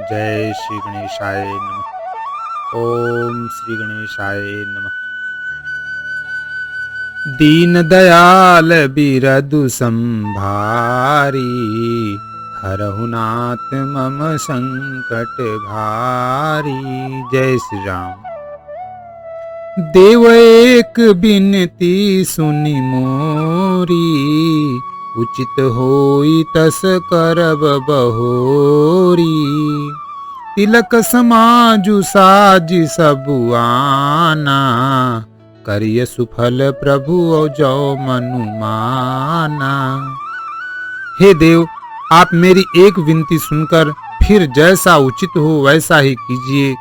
जय श्री गणेशाय नमः। ओम श्री गणेशाय नमः। दीन दयाल बिरदु संभारी, हरहु नाथ मम संकट भारी। जय श्री राम। देव एक बिनती सुनि मोरी, उचित होई तस करब बहोरी। तिलक समाजु साज सबु आना, करिय सुफल प्रभु जो मनु माना। हे देव, आप मेरी एक विनती सुनकर फिर जैसा उचित हो वैसा ही कीजिए।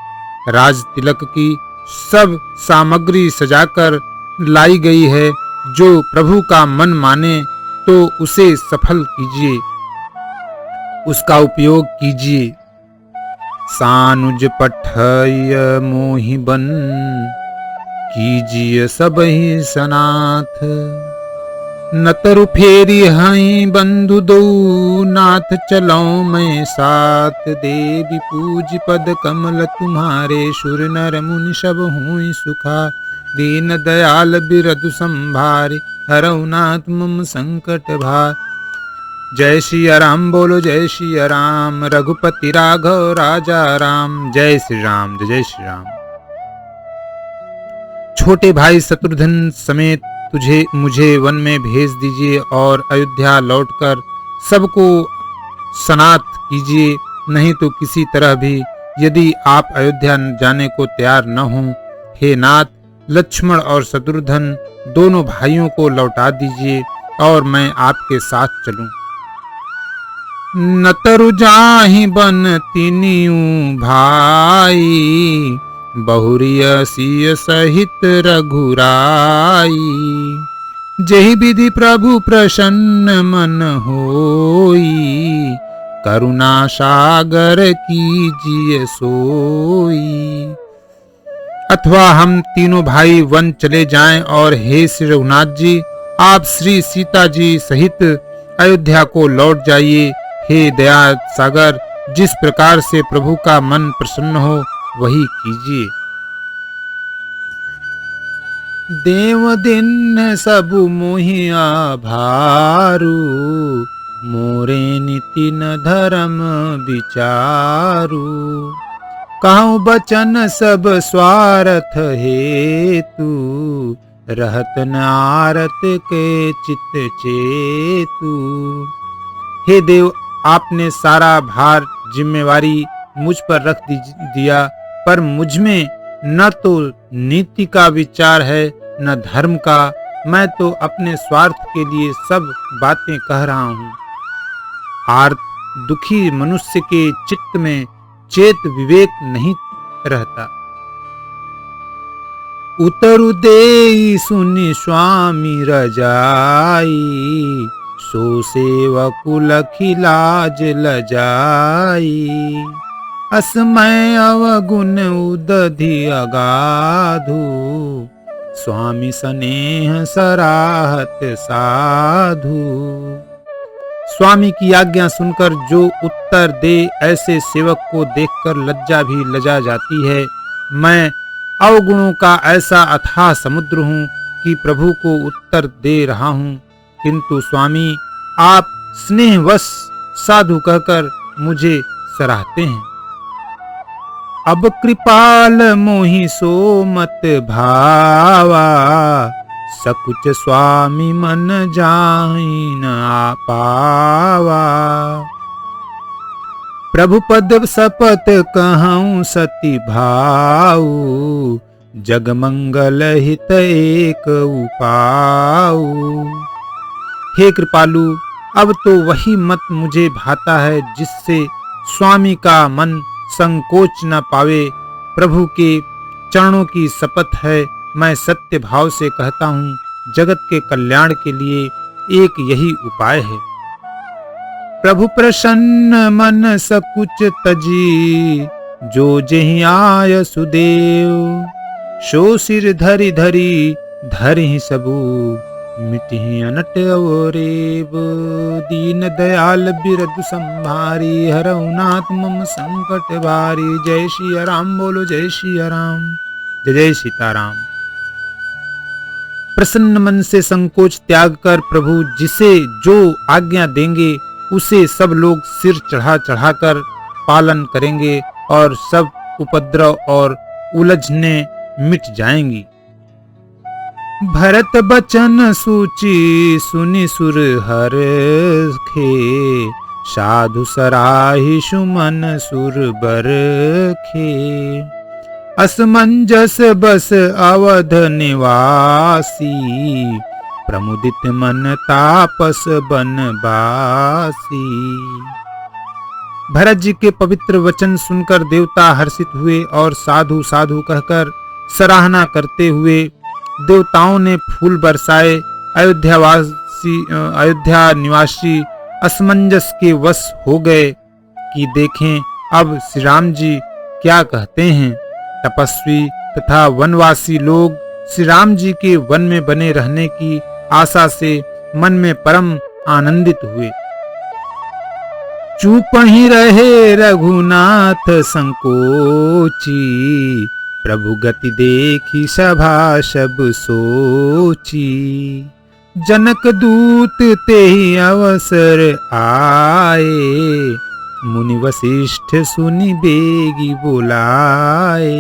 राज तिलक की सब सामग्री सजाकर लाई गई है, जो प्रभु का मन माने तो उसे सफल कीजिए, उसका उपयोग कीजिए। सानुज पठय मोहि बन, कीजिए सबहि सनाथ। नतरु फेरी हई बंधु दो, नाथ चलो मैं साथ। देवी पूज पद कमल तुम्हारे, सुर नर मुनि सब हुई सुखा। दीन दयाल बिरदु संभारे, हरहु नाथ मम संकट भार। जय श्री राम बोलो जय श्री राम, रघुपति राघव राजा राम। जय श्री राम, जय श्री राम। छोटे भाई शत्रुघ्न समेत मुझे वन में भेज दीजिए और अयोध्या लौटकर सबको सनाथ कीजिए। नहीं तो किसी तरह भी यदि आप अयोध्या जाने को तैयार न हों, हे नाथ, लक्ष्मण और शत्रुघ्न दोनों भाइयों को लौटा दीजिए और मैं आपके साथ चलूं। नतरु जाहि बन तिनियु भाई, बहुरिय सिय सहित रघुराई। जेहि विधि प्रभु प्रसन्न मन होई, करुणा सागर कीजिए सोई। अथवा हम तीनों भाई वन चले जाएं और हे श्री रघुनाथ जी, आप श्री सीता जी सहित अयोध्या को लौट जाइए। हे दया सागर, जिस प्रकार से प्रभु का मन प्रसन्न हो वही कीजिए। देव दिन सबु मोहि आभारू, मोरे निति न धर्म विचारू। कहूँ बचन सब स्वार्थ हेतु, रहत न आरत के चित चेतु। हे देव, आपने सारा भार जिम्मेवारी मुझ पर रख दिया, पर मुझ में न तो नीति का विचार है न धर्म का। मैं तो अपने स्वार्थ के लिए सब बातें कह रहा हूँ। आर्त दुखी मनुष्य के चित्त में चेत विवेक नहीं रहता। उतरु देई सुनि स्वामी रजाई, सो सेवकु लखि लाज लजाई। असमय अवगुण उदधि अगाधु, स्वामी स्नेह सराहत साधु। स्वामी की आज्ञा सुनकर जो उत्तर दे, ऐसे सेवक को देखकर लज्जा भी लजा जाती है। मैं अवगुणों का ऐसा अथाह समुद्र हूँ कि प्रभु को उत्तर दे रहा हूँ, किंतु स्वामी आप स्नेहवश साधु कहकर मुझे सराहते हैं। अब कृपाल मोहि सो मत भावा, सकुच स्वामी मन जाहि न पावा। प्रभु पद शपथ कहूँ सती भाऊ, जग मंगल हित एक उपाऊ। हे कृपालु, अब तो वही मत मुझे भाता है जिससे स्वामी का मन संकोच न पावे। प्रभु के चरणों की शपथ है, मैं सत्य भाव से कहता हूँ, जगत के कल्याण के लिए एक यही उपाय है। प्रभु प्रसन्न मन सकुच तजी, जो जेहि आय सुदेव। सो सिर धरि धरि धरि सबु, मिटहि अनट अवरेब, दीन दयाल बिरदु संभारी, हरहु नाथ मम संकट भारी। जय श्री राम, बोलो जय श्री राम। जय जय सीताराम। प्रसन्न मन से संकोच त्याग कर प्रभु जिसे जो आज्ञा देंगे उसे सब लोग सिर चढ़ा चढ़ाकर पालन करेंगे और सब उपद्रव और उलझने मिट जाएंगी। भरत बचन सूची सुनि सुर हर खे, साधु सराहि सुमन सुर बर खे। असमंजस बस अवध निवासी, प्रमुदित मन तापस बनवासी। भरत जी के पवित्र वचन सुनकर देवता हर्षित हुए और साधु साधु कहकर सराहना करते हुए देवताओं ने फूल बरसाए। अयोध्या निवासी असमंजस के वश हो गए कि देखें अब श्री राम जी क्या कहते हैं। तपस्वी तथा वनवासी लोग श्री राम जी के वन में बने रहने की आशा से मन में परम आनंदित हुए। चुप ही रहे रघुनाथ संकोची, प्रभु गति देखी सभा सब सोची। जनक दूत ते ही अवसर आए, मुनि वशिष्ठ सुनि बेगी बुलाए।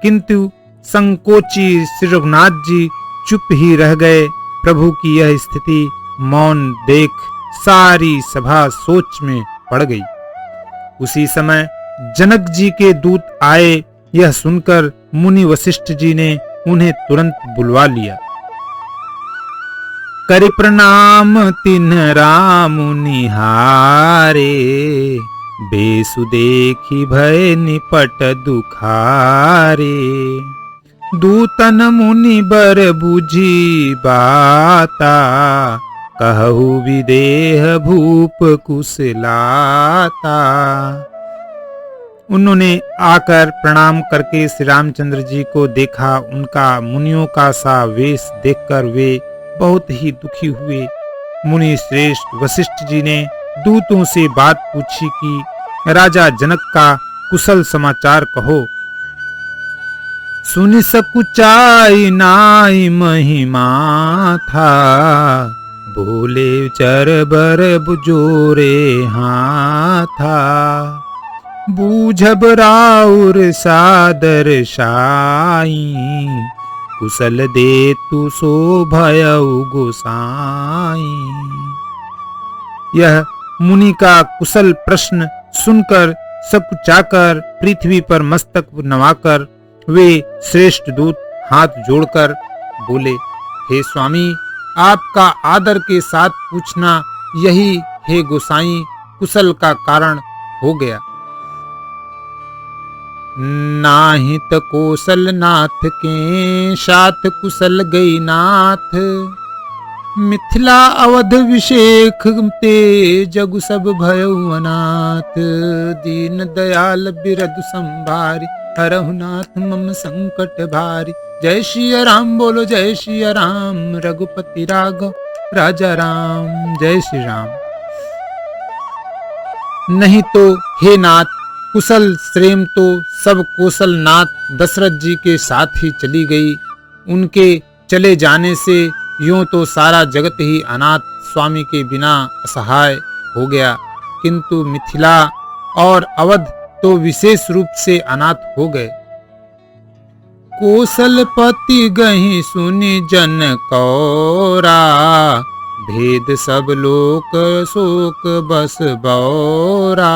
किंतु संकोची श्री रघुनाथ जी चुप ही रह गए। प्रभु की यह स्थिति मौन देख सारी सभा सोच में पड़ गई। उसी समय जनक जी के दूत आए। यह सुनकर मुनि वशिष्ठ जी ने उन्हें तुरंत बुलवा लिया। करि प्रणाम तिन्ह राम निहारे, बेसु देखी भय निपट दुखारे। दूतन मुनि बर बुझी बाता, कहु विदेह भूप कुशलाता। उन्होंने आकर प्रणाम करके श्री रामचंद्र जी को देखा। उनका मुनियों का सा वेश देखकर वे बहुत ही दुखी हुए। मुनि श्रेष्ठ वशिष्ठ जी ने दूतों से बात पूछी कि राजा जनक का कुशल समाचार कहो। सुनि सकुचाई नाई महिमा था, बोले चर बर बुजोरे हाथा। बूझब राउर सादर साई, कुशल दे तू सो भयउ गोसाई। यह मुनि का कुशल प्रश्न सुनकर सकुचाकर पृथ्वी पर मस्तक नवाकर वे श्रेष्ठ दूत हाथ जोड़कर बोले, हे स्वामी, आपका आदर के साथ पूछना यही हे गोसाई कुशल का कारण हो गया। नाहित कौशल नाथ के साथ कुशल गई नाथ, मिथिला अवध विशेख ते जगु सब भयउ अनाथ। दीन दयाल बिरदु संभारी, हरहु नाथ मम संकट भारी। जय श्री राम, बोलो जय श्री राम। रघुपति राघव राजा राम, जय श्री राम। नहीं तो हे नाथ, कुशल श्रेम तो सब कौशल नाथ दशरथ जी के साथ ही चली गई। उनके चले जाने से यूं तो सारा जगत ही अनाथ स्वामी के बिना असहाय हो गया, किंतु मिथिला और अवध तो विशेष रूप से अनाथ हो गए। कौशलपति गहि सुनि जन कौरा, भेद सब लोक शोक बस बौरा।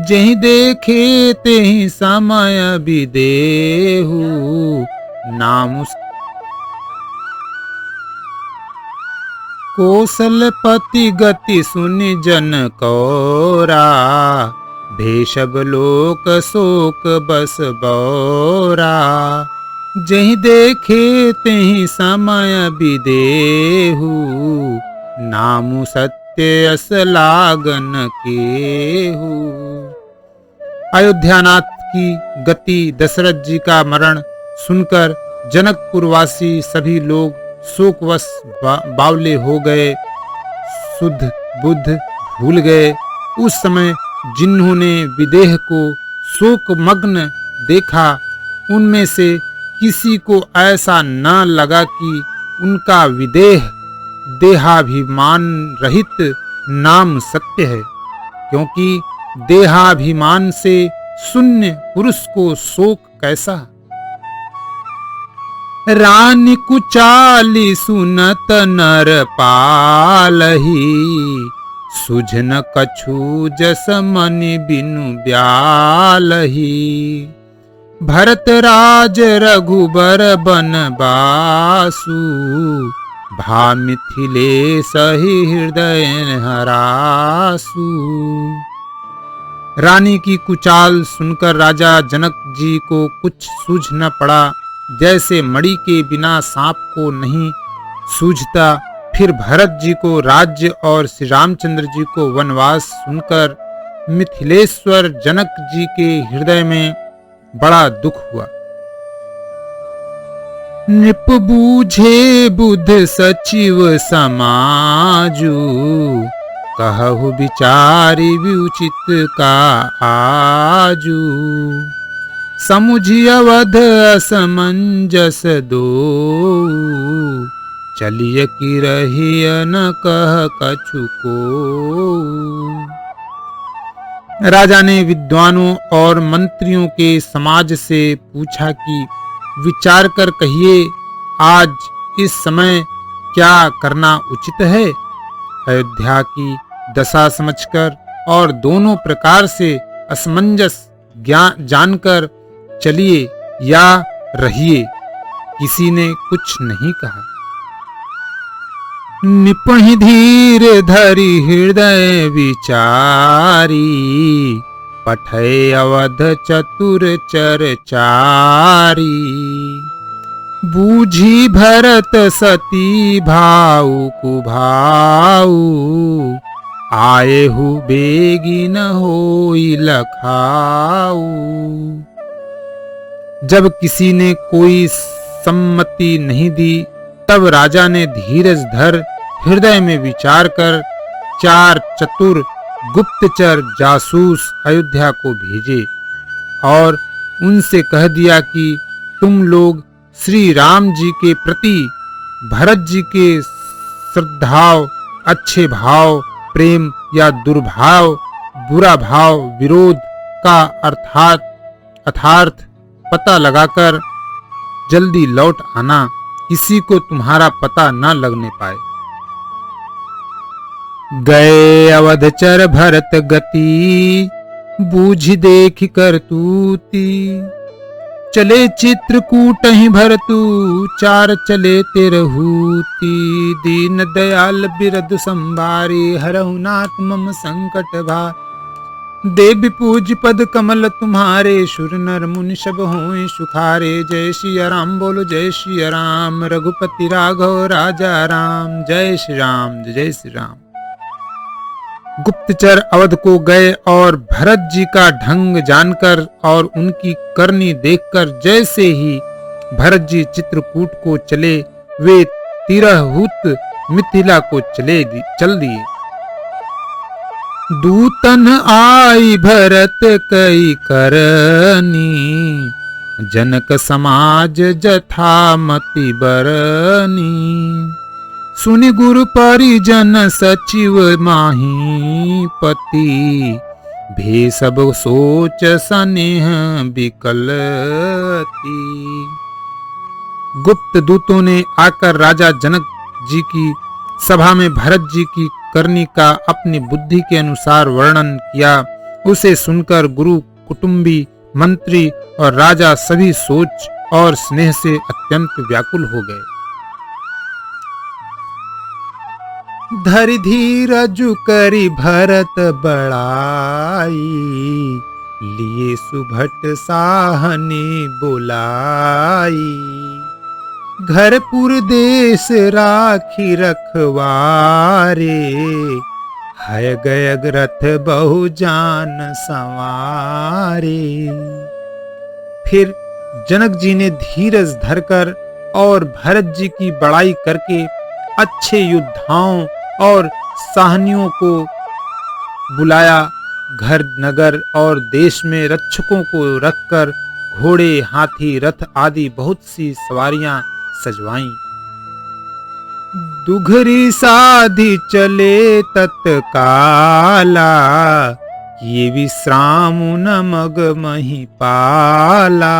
जहि देखे तेहि समय विदेहु, नाम कौशलपति गति सुनि जन कौरा, भेषब लोक शोक बस बौरा। जहि देखे तेहि समय विदेहु, नामु सत्य अस लागन केहू। अयोध्यानाथ की गति, दशरथ जी का मरण सुनकर जनकपुरवासी सभी लोग शोकवश बावले हो गए, शुद्ध बुद्ध भूल गए। उस समय जिन्होंने विदेह को शोकमग्न देखा, उनमें से किसी को ऐसा न लगा कि उनका विदेह देहाभिमान रहित नाम सत्य है, क्योंकि देहाभिमान से शून्य पुरुष को शोक कैसा। रानी कुचाली सुनत नर पालही, सुझन कछु जस मनि बिनु ब्यालही। भरत राज रघुबर बनबासु, भा मिथिलेश ही हृदय हरासु। रानी की कुचाल सुनकर राजा जनक जी को कुछ सूझ न पड़ा, जैसे मणि के बिना सांप को नहीं सूझता। फिर भरत जी को राज्य और श्री रामचंद्र जी को वनवास सुनकर मिथिलेश्वर जनक जी के हृदय में बड़ा दुख हुआ। नृप बूझे बुध सचिव समाजु, कहु विचारि विउचित का आजू। समुझि अवध असमंजस दो, चलिय की रहिय न कह कछु को। राजा ने विद्वानों और मंत्रियों के समाज से पूछा कि विचार कर कहिए, आज इस समय क्या करना उचित है। अयोध्या की दशा समझकर और दोनों प्रकार से असमंजस जानकर चलिए या रहिए। किसी ने कुछ नहीं कहा। निपहि धीर धरि हृदय विचारी, पठय अवध चतुर चरचारी। बूझी भरत सती भाऊ कुभाऊ, आएहु बेगी न होई लखाऊ। जब किसी ने कोई सम्मति नहीं दी, तब राजा ने धीरज धर हृदय में विचार कर 4 चतुर गुप्तचर जासूस अयोध्या को भेजे और उनसे कह दिया कि तुम लोग श्री राम जी के प्रति भरत जी के श्रद्धाव, अच्छे भाव, प्रेम या दुर्भाव, बुरा भाव, विरोध का अर्थात पता लगाकर जल्दी लौट आना, किसी को तुम्हारा पता न लगने पाए। गए अवधचर भरत गति, बूझ देख करतूती। चले चित्रकूट ही भरतु, 4 चले तिरहूती। दीन दयाल बिरद संभारे, हरहु नाथ मम संकट भा। देवी पूज पद कमल तुम्हारे, सुर नर मुनि सब होए सुखारे। जय श्री राम बोलो जय श्री राम, रघुपति राघव राजा राम। जय श्री राम, जय श्री राम। गुप्तचर अवध को गए और भरत जी का ढंग जानकर और उनकी करनी देखकर जैसे ही भरत जी चित्रकूट को चले, वे तिरहूत मिथिला को चल दिए। दूतन आई भरत कई करनी, जनक समाज जथामति बरनी। सुनि गुरु परिजन सचिव माही पति, भे सब सोच सनेह विकलती। गुप्त दूतों ने आकर राजा जनक जी की सभा में भरत जी की करनी का अपनी बुद्धि के अनुसार वर्णन किया। उसे सुनकर गुरु, कुटुंबी, मंत्री और राजा सभी सोच और स्नेह से अत्यंत व्याकुल हो गए। धरि धीरज करि भरत बड़ाई, लिए सुभट साहनी बुलाई। घर पुर देश राखी रखवारे, है गयग रथ बहु जान संवारे। फिर जनक जी ने धीरज धरकर और भरत जी की बड़ाई करके अच्छे योद्धाओं और साहनियों को बुलाया। घर नगर और देश में रक्षकों को रखकर घोड़े, हाथी, रथ आदि बहुत सी सवारियां सजवाईं। दुघरी साधी चले तत्काला, ये विश्राम न मग मही पाला।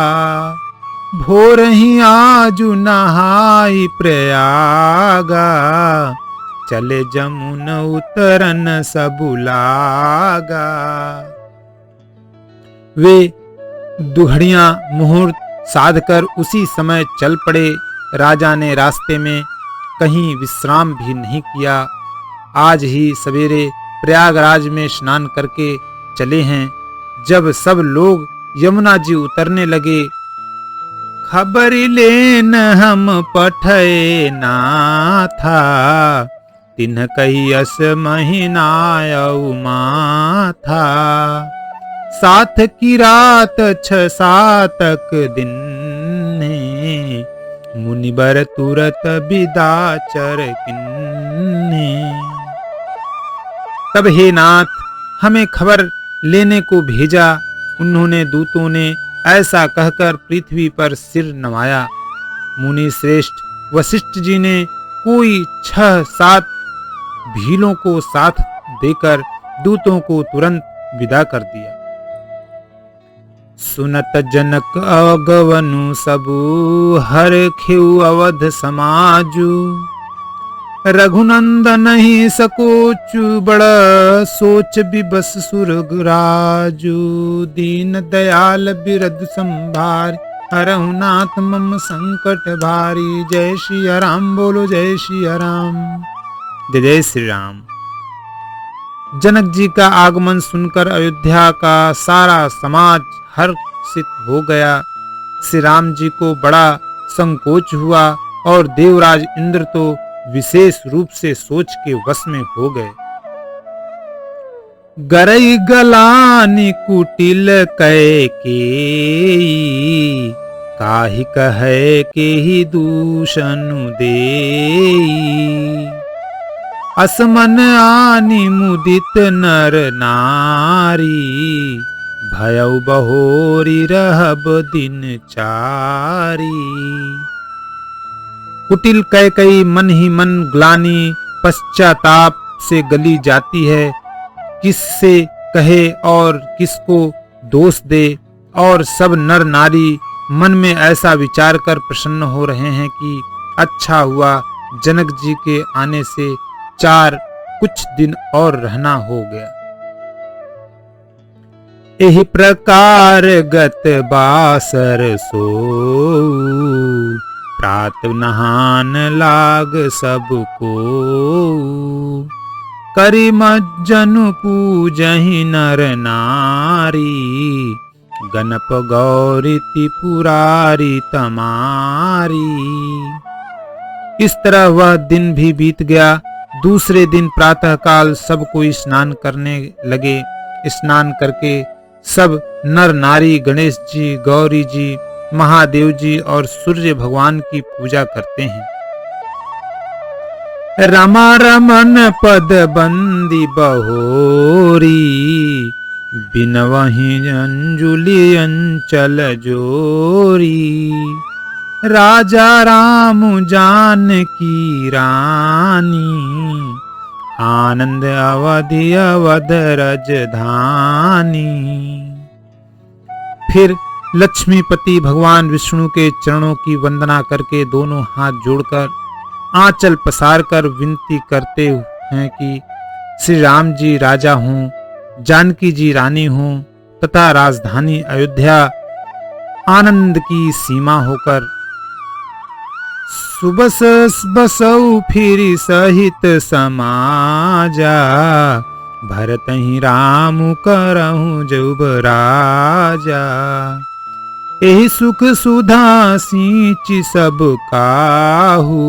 भोर ही आजु नहाई प्रयागा, चले जमुन उतरन सबु लागा। वे दुघड़ियां मुहूर्त साधकर उसी समय चल पड़े। राजा ने रास्ते में कहीं विश्राम भी नहीं किया। आज ही सवेरे प्रयागराज में स्नान करके चले हैं। जब सब लोग यमुना जी उतरने लगे, खबर लेन हम पठए ना था, तिन्ह कही अस महीनायऊ माथा। साथ की रात 6-7 दिन ने, मुनिबर तुरत बिदाचर किन्ने। तब हे नाथ, हमें खबर लेने को भेजा। उन्होंने दूतों ने ऐसा कहकर पृथ्वी पर सिर नवाया। मुनि श्रेष्ठ वशिष्ठ जी ने कोई 6-7 भीलों को साथ देकर दूतों को तुरंत विदा कर दिया। सुनत जनक अगवनु सबु, हर खेउ अवध समाजु। रघुनंदन ही सकोचु, बड़ा सोच बिबस सुरगुराजु। दीन दयाल बिरद संभार, हरहु नाथ मम संकट भारी। जय श्री राम, बोलो जय श्री राम। जय जय श्री राम। जनक जी का आगमन सुनकर अयोध्या का सारा समाज हर्षित हो गया। श्री राम जी को बड़ा संकोच हुआ और देवराज इंद्र तो विशेष रूप से सोच के वश में हो गए। गरई गलानी कुटिल कह के, काहि कहे के ही दूषनु देई। असमन आनी मुदित नर नारी, भयउ बहोरी रहब दिन चारी। कुटिल कैकई मन ही मन ग्लानि पश्चाताप से गली जाती है। किससे कहे और किसको दोष दे। और सब नर नारी मन में ऐसा विचार कर प्रसन्न हो रहे हैं कि अच्छा हुआ जनक जी के आने से कुछ दिन और रहना हो गया। एहि प्रकार गत बासर सोऊ, प्रात नहान लाग सबको। करि मज्जनु पूजहि नर नारी, गणप गौरी त्रिपुरारी तमारी। इस तरह वह दिन भी बीत गया। दूसरे दिन प्रातः काल सब कोई स्नान करने लगे। स्नान करके सब नर नारी गणेश जी, गौरी जी, महादेव जी और सूर्य भगवान की पूजा करते हैं। रमा रमन पद बंदी बहोरी, बिनवहि अंजुलि अंचल जोरी। राजा राम जानकी रानी, आनंद अवधि अवध राजधानी। फिर लक्ष्मीपति भगवान विष्णु के चरणों की वंदना करके दोनों हाथ जोड़कर आंचल पसार कर विनती करते हैं कि श्री राम जी राजा हों, जानकी जी रानी हों तथा राजधानी अयोध्या आनंद की सीमा होकर सुबस बसऊ फिरी सहित समाजा। भरत ही राम करहु जब राजा। एहि सुख सुधा सींचि सब काहू,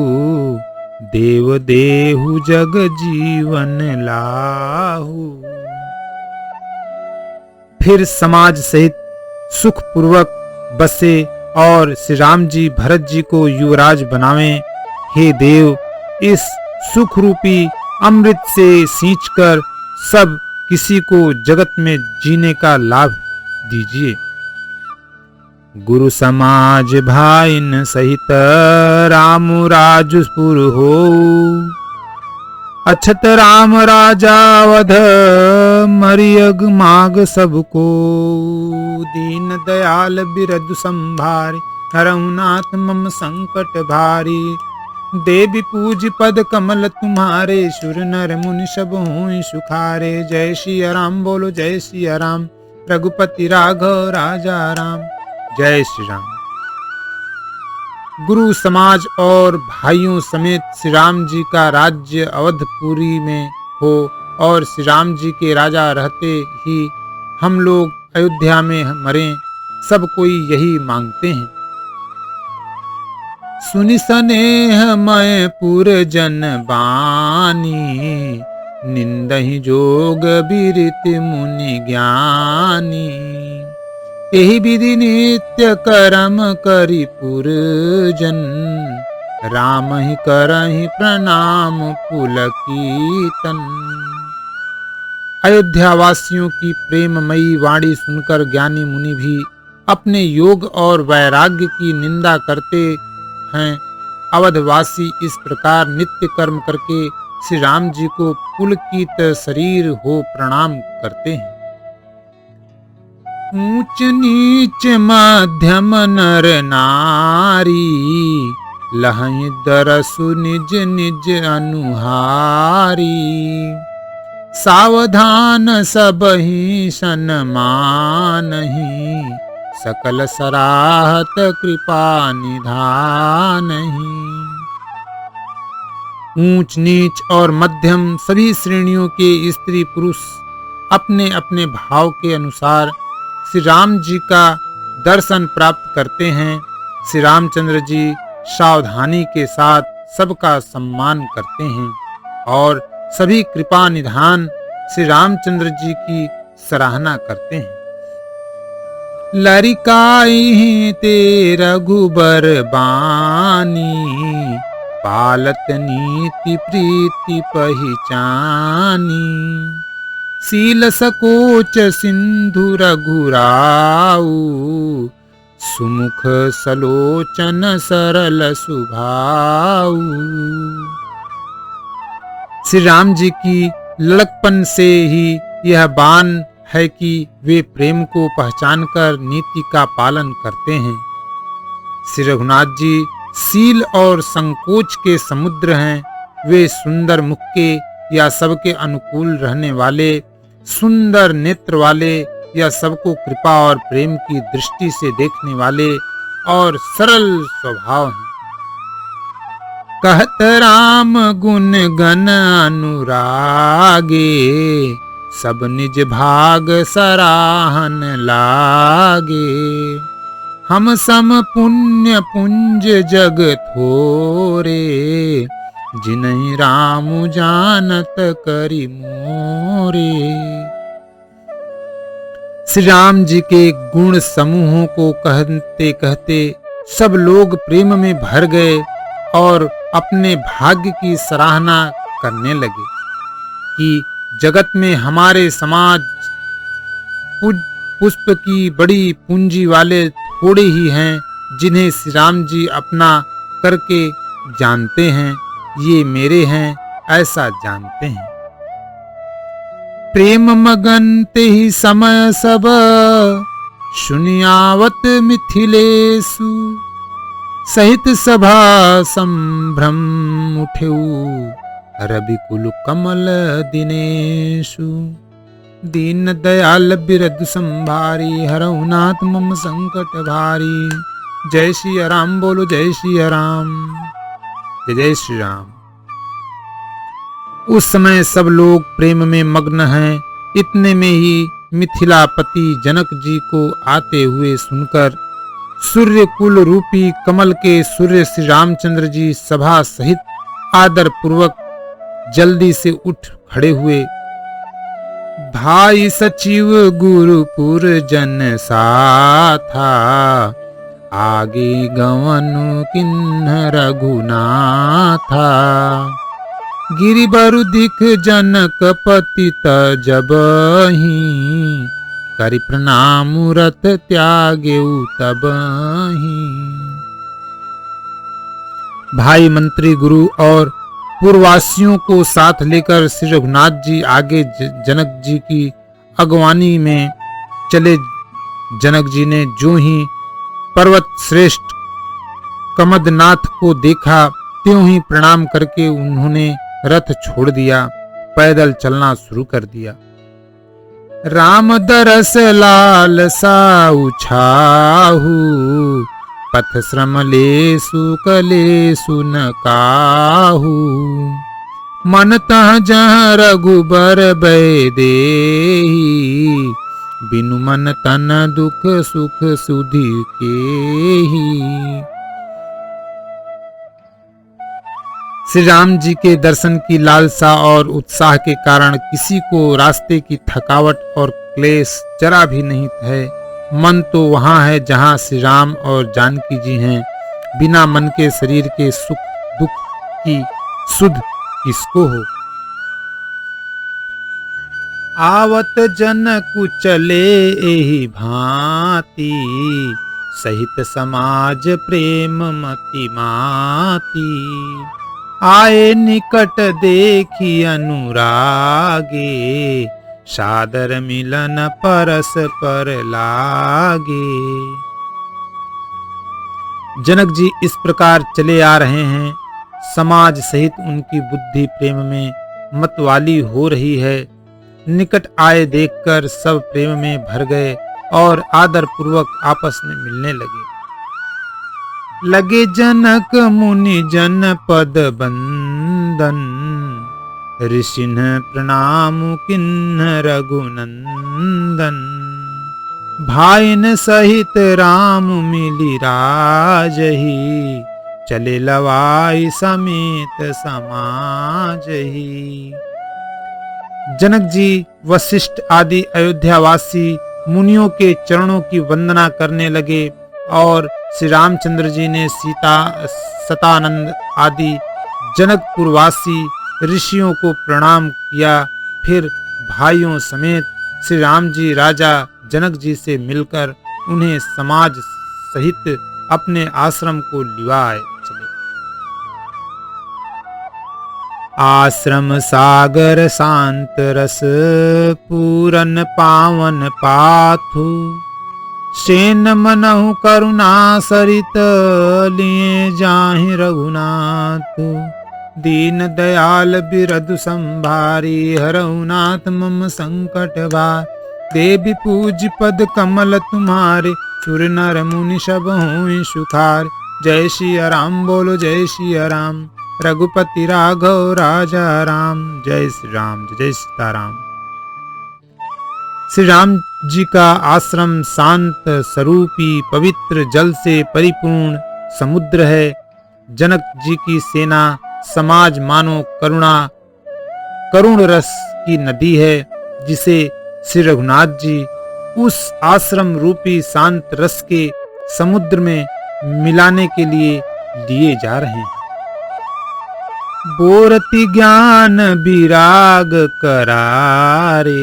देव देहु जग जीवन लाहू। फिर समाज सहित सुख पूर्वक बसे और श्री राम जी भरत जी को युवराज बनावें। हे देव, इस सुख रूपी अमृत से सींचकर सब किसी को जगत में जीने का लाभ दीजिए। गुरु समाज भाइन सहित राम राजपुर हो, अछत राम राजा वध मरियग माग सबको। दीन दयाल बिरदु संभारे, हरहु नाथ मम संकट भारी। देवी पूज पद कमल तुम्हारे, सुर नर मुनि सब हों सुखारे। जय श्री राम बोलो जय श्री राम, रघुपति राघव राजा राम। जय श्री राम। गुरु समाज और भाइयों समेत श्री राम जी का राज्य अवधपुरी में हो और श्री राम जी के राजा रहते ही हम लोग अयोध्या में मरें, सब कोई यही मांगते हैं। सुनि सनेह मय पुर जन बानी, निंदहि जोग बिरित मुनि ज्ञानी। एहि विधि नित्य करम करि पुर जन, राम ही करहि प्रणाम पुलकितन। अयोध्या वासियों की प्रेममयी वाणी सुनकर ज्ञानी मुनि भी अपने योग और वैराग्य की निंदा करते हैं। अवधवासी इस प्रकार नित्य कर्म करके श्री राम जी को पुलकित शरीर हो प्रणाम करते हैं। ऊंच नीच मध्यम नर नारी, लहहि दरसु निज निज अनुहारी। सावधान सबहि सन्मानहि, सकल सराहत कृपा निधानहि। ऊंच नीच और मध्यम सभी श्रेणियों के स्त्री पुरुष अपने अपने भाव के अनुसार श्री राम जी का दर्शन प्राप्त करते हैं। श्री रामचंद्र जी सावधानी के साथ सबका सम्मान करते हैं और सभी कृपा निधान श्री रामचंद्र जी की सराहना करते हैं। लरिकाई ते रघुबर बानी, पालत नीति प्रीति पहिचानी। सील सकोच सिंधु रघुराऊ, सुमुख सलोचन सरल सुभाऊ। श्री राम जी की लड़कपन से ही यह बान है कि वे प्रेम को पहचानकर नीति का पालन करते हैं। श्री रघुनाथ जी सील और संकोच के समुद्र हैं। वे सुंदर मुख के या सबके अनुकूल रहने वाले, सुंदर नेत्र वाले या सबको कृपा और प्रेम की दृष्टि से देखने वाले और सरल स्वभाव हैं। कहत राम गुण गण अनुरागे, सब निज भाग सराहन लागे। हम सम पुण्य पुंज जग थोरे, जिन्हि राम जानत करि मोरे। श्री राम जी के गुण समूहों को कहते कहते सब लोग प्रेम में भर गए और अपने भाग्य की सराहना करने लगे कि जगत में हमारे समाज पुष्प की बड़ी पूंजी वाले थोड़े ही हैं जिन्हें श्री राम जी अपना करके जानते हैं। ये मेरे हैं ऐसा जानते हैं। प्रेम मगन ते ही समय सब, सुनियावत मिथिलेशु। सहित सभा संभ्रम उठेऊ, रविकुल कमल दिनेशु। दीन दयाल बिरदु संभारी, हरहु नाथ मम संकट भारी। जय श्री राम बोलो जय श्री राम। जय श्री राम। उस समय सब लोग प्रेम में मग्न हैं। इतने में ही मिथिलापति जनक जी को आते हुए सुनकर सूर्य कुल रूपी कमल के सूर्य श्री रामचंद्र जी सभा सहित आदर पूर्वक जल्दी से उठ खड़े हुए। भाई सचिव गुरुपुर जन साथा, आगे गवनु किन्ह रघुनाथा। गिरिबरु दिख जनक पतित जबहि, करि प्रणाम रथ त्यागेउ तबहि। भाई मंत्री गुरु और पूर्ववासियों को साथ लेकर श्री रघुनाथ जी आगे जनक जी की अगवानी में चले। जनक जी ने जो ही पर्वत श्रेष्ठ कमदनाथ को देखा, त्यों ही प्रणाम करके उन्होंने रथ छोड़ दिया, पैदल चलना शुरू कर दिया। राम दरस लाल साउ छाहू, पथ श्रम लेसु कलेसु न काहू। मन तह जहाँ रघुबर बैदेही, बिनु मन तन दुख सुख सुधि केही। श्री राम जी के दर्शन की लालसा और उत्साह के कारण किसी को रास्ते की थकावट और क्लेश जरा भी नहीं है। मन तो वहां है जहां श्री राम और जानकी जी हैं। बिना मन के शरीर के सुख दुख की सुध किसको हो। आवत जनकु चले एहि भांति, सहित समाज प्रेम मति माती। आए निकट देखी अनुरागे, सादर मिलन परस पर लागे। जनक जी इस प्रकार चले आ रहे हैं। समाज सहित उनकी बुद्धि प्रेम में मतवाली हो रही है। निकट आए देखकर सब प्रेम में भर गए और आदर पूर्वक आपस में मिलने लगे। लगे जनक मुनि जन पद बंदन, ऋषिन प्रणाम किन्ह रघुनंदन। भाइन सहित राम मिली राजही, चले लवाई समेत समाजही। जनक जी वशिष्ठ आदि अयोध्यावासी मुनियों के चरणों की वंदना करने लगे और श्री रामचंद्र जी ने सीता सतानंद आदि जनकपुरवासी ऋषियों को प्रणाम किया। फिर भाइयों समेत श्री राम जी राजा जनक जी से मिलकर उन्हें समाज सहित अपने आश्रम को लिवाए चले। आश्रम सागर शांत रस, पूरन पावन पाथु। सेन मनहु करुणा सरित, लिए जाहि रघुनाथ। दीन दयाल बिरधु संभारी, हरहु नाथ मम संकट भार। देवी पूज पद कमल तुम्हारे, सुर नर मुनि सब हों सुखार। जय सिया राम बोलो जय सिया राम, रघुपति राघव राजा राम। जय श्री राम जय सीताराम। श्री राम जी का आश्रम शांत स्वरूपी पवित्र जल से परिपूर्ण समुद्र है। जनक जी की सेना समाज मानो करुण रस की नदी है, जिसे श्री रघुनाथ जी उस आश्रम रूपी शांत रस के समुद्र में मिलाने के लिए जा रहे हैं। बोरति ज्ञान विराग करारे,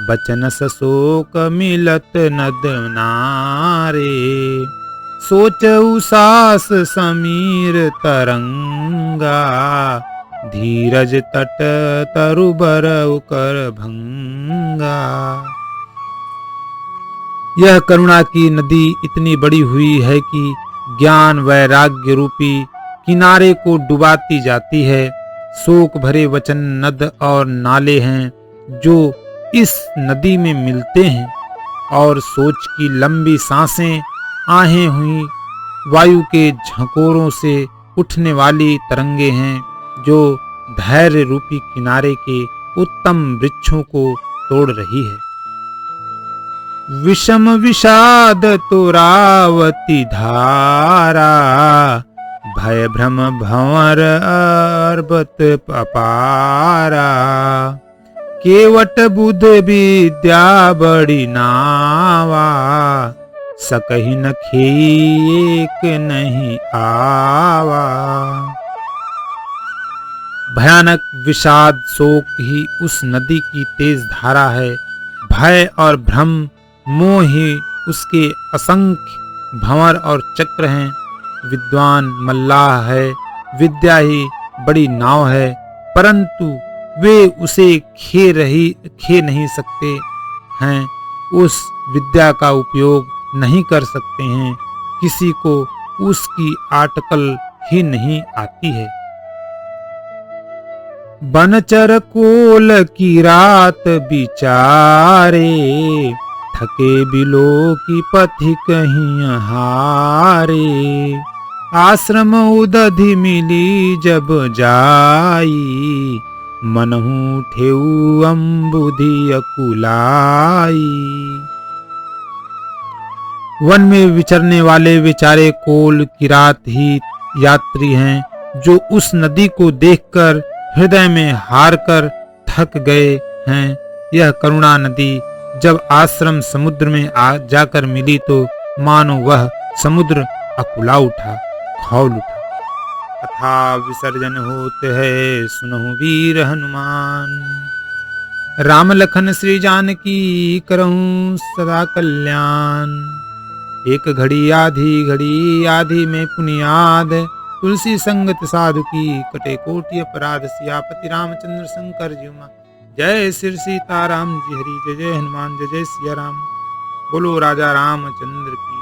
बचन सशोक मिलत नद नारे। सोचऊ सास समीर तरंगा, धीरज तट तरुबर कर भंगा। यह करुणा की नदी इतनी बड़ी हुई है कि ज्ञान वैराग्य रूपी किनारे को डुबाती जाती है। शोक भरे वचन नद और नाले हैं जो इस नदी में मिलते हैं, और सोच की लंबी सांसें आहें हुई वायु के झकोरों से उठने वाली तरंगे हैं जो धैर्य रूपी किनारे के उत्तम वृक्षों को तोड़ रही है। विषम विषाद तोरावती धारा, भय भ्रम भंवर अर्बत अपारा। केवट बुध विद्या बड़ी नावा, सकहि न खेई एक नहीं आवा। भयानक विषाद शोक ही उस नदी की तेज धारा है। भय और भ्रम मोह ही उसके असंख्य भंवर और चक्र हैं। विद्वान मल्लाह है, विद्या ही बड़ी नाव है, परंतु वे उसे खे नहीं सकते हैं। उस विद्या का उपयोग नहीं कर सकते हैं। किसी को उसकी आटकल ही नहीं आती है। बनचर कोल की रात बिचारे, थके बिलो की पथि कहीं हारे। आश्रम उदधि मिली जब जाई, मनहु ठेऊ अम्बुधि अकुलाई। वन में विचरने वाले बेचारे कोल किरात ही यात्री हैं, जो उस नदी को देखकर हृदय में हार कर थक गए हैं। यह करुणा नदी जब आश्रम समुद्र में जाकर मिली तो मानो वह समुद्र अकुला उठा, खौल उठा। कथा विसर्जन होते है, सुनहु वीर हनुमान। राम लखन श्री जानकी करहूं सदा कल्याण। एक घड़ी आधी में पुनियाद, तुलसी संगत साधु की कटे कोटि अपराध। सियापति रामचंद्र शंकर जी मां। जय श्री सीताराम जी हरि। जय जय हनुमान, जय जय सिया राम। बोलो राजा रामचंद्र की।